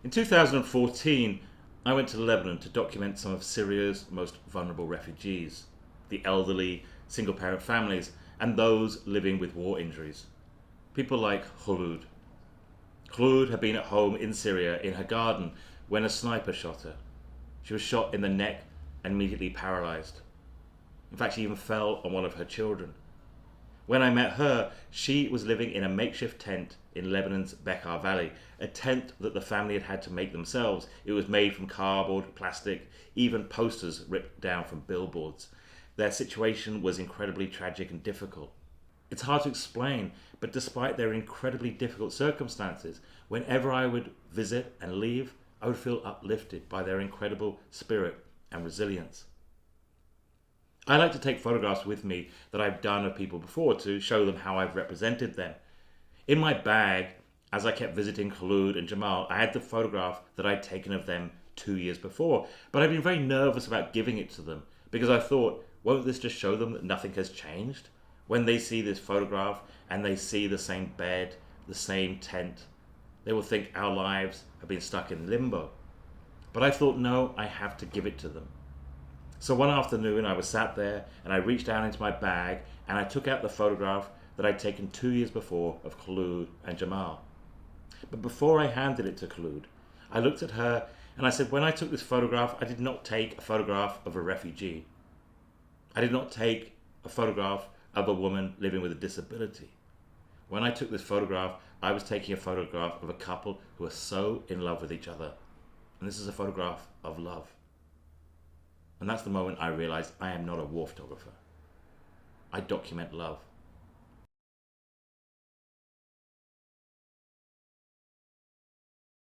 In 2014, I went to Lebanon to document some of Syria's most vulnerable refugees, the elderly, single-parent families, and those living with war injuries. People like Khulud. Khulud had been at home in Syria in her garden when a sniper shot her. She was shot in the neck and immediately paralyzed. In fact, she even fell on one of her children. When I met her, she was living in a makeshift tent in Lebanon's Bekaa Valley, a tent that the family had had to make themselves. It was made from cardboard, plastic, even posters ripped down from billboards. Their situation was incredibly tragic and difficult. It's hard to explain, but despite their incredibly difficult circumstances, whenever I would visit and leave, I would feel uplifted by their incredible spirit and resilience. I like to take photographs with me that I've done of people before to show them how I've represented them. In my bag, as I kept visiting Khulud and Jamal, I had the photograph that I'd taken of them 2 years before, but I'd been very nervous about giving it to them because I thought, won't this just show them that nothing has changed? When they see this photograph and they see the same bed, the same tent, they will think our lives have been stuck in limbo. But I thought, no, I have to give it to them. So one afternoon I was sat there and I reached down into my bag and I took out the photograph that I'd taken 2 years before of Khulud and Jamal. But before I handed it to Khulud, I looked at her and I said, when I took this photograph, I did not take a photograph of a refugee. I did not take a photograph of a woman living with a disability. When I took this photograph, I was taking a photograph of a couple who are so in love with each other. And this is a photograph of love. And that's the moment I realized I am not a war photographer. I document love.